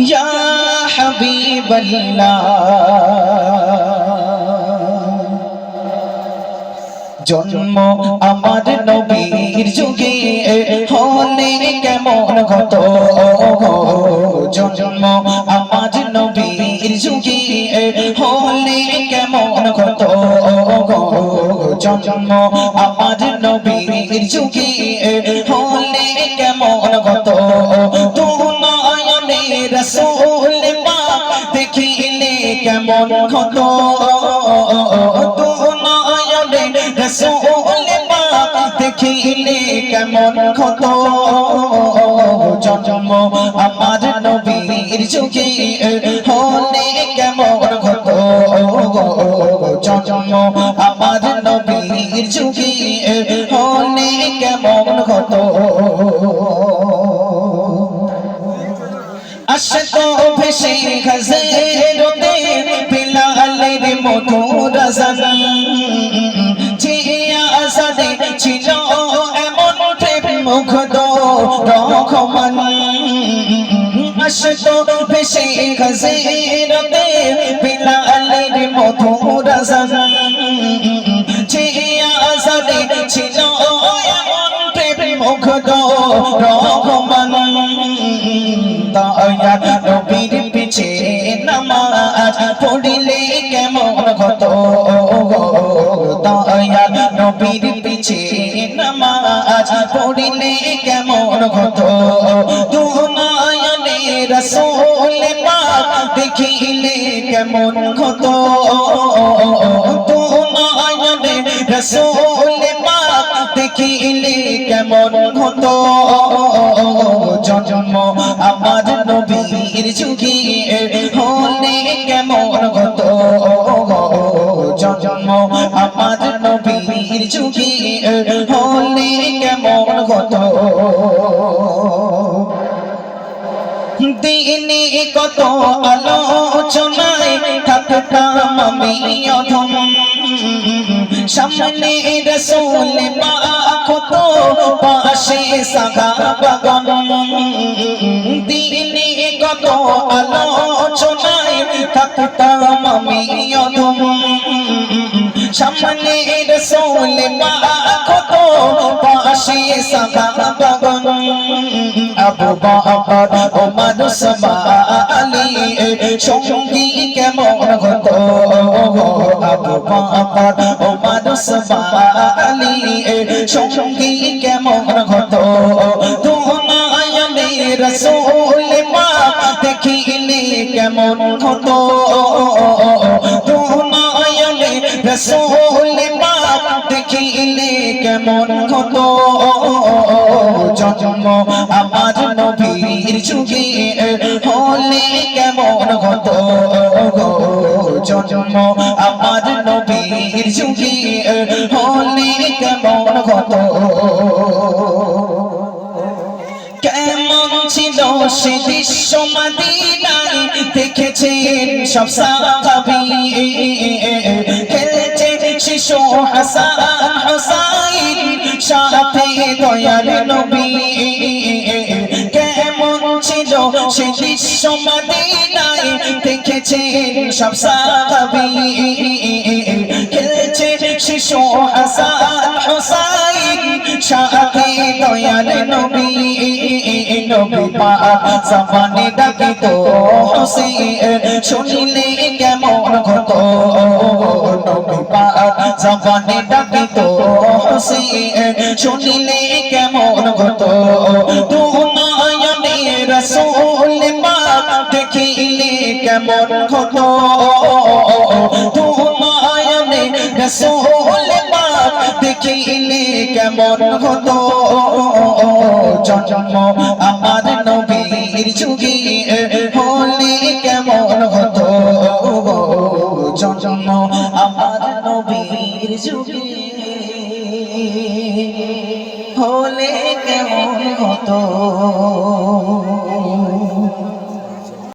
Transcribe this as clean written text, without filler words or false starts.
ইয়া হাবিবাল্লাহ। জন্ম আমার নবীর যুগে হলে কেমন হতো, জন্ম আমার নবীর যুগে হলে কেমন হতো, জন্ম আমার নবীর যুগে হলে কেমন হতো। তো নয়নে রাসূল পাক দেখিলে কেমন হতো, তো নয়নে রাসূল পাক দেখিলে কেমন হতো। জন্ম আমার নবীর যুগে হলে কেমন হতো, জন্ম আমার নবীর যুগে হলে কেমন হতো। আশতো ভেসে হাজরতে বিলালের মধুর আযান, জিয়া আসাদে ছিল এমন প্রেম মুগ্ধ রহমান। আশতো ভেসে হাজরতে বিলালের মধুর আযান, জিয়া আসাদে ছিল এমন প্রেম মুগ্ধ রহমান। দয়ার নবীর পিছে নামাজ পড়িলে কেমন হতো, দয়ার নবীর পিছে নামাজ পড়িলে কেমন হতো। দুনয়নে রাসূল পাক দেখিলে কেমন হতো, দুনয়নে রাসূল পাক দেখিলে কেমন হতো। জন্ম আমার নবীর যুগে হলে কেমন হতো, জন্ম আমার নবীর যুগে হলে কেমন হতো। দিনে কত আলোচনায় থাকতাম আমি অধম, সামনে রাসূল পাক হতো পাশে সাহাবাগণ। দিনে কত আলোচনায় থাকতাম আমি অধম, সামনে রাসূল পাক হতো পাশে সাহাবাগণ। আবু বকর ওমর ওসমান আলী সঙ্গী কেমন হতো, আবু বকর ওমর ওসমান আলী সঙ্গী কেমন হতো। দুনয়নে রাসূল পাক দেখিলে কেমন হতো, দুনয়নে রাসূল পাক দেখিলে কেমন হতো। জন্ম আমার নবীর যুগে হলে কেমন হতো, জন্ম আমার নবীর যুগে হলে কেমন হতো। কেমন ছিল সে দৃশ্য মদিনায় দেখেছেন সব সাহাবী, খেলছে শিশু হাসান হুসাইন সাথে দয়াল নবী। কেমন ছিল সে দৃশ্য মদিনায় দেখেছেন সব সাহাবী, খেলছে শিশু হাসান হুসাইন সাথে দয়াল নবী। নবী পাক জামানে ডাকিত হুসাইন শুনিলে কেমন হতো, নবী পাক জামানে ডাকিত হুসাইন শুনিলে কেমন হতো। দুনয়নে রাসূল পাক দেখিলে কেমন হতো, দুনয়নে রাসূল পাক দেখিলে কেমন হতো। জন্ম আমার নবীর যুগে হলে কেমন হতো, জন্ম আমার নবীর যুগে হলে কেমন হতো।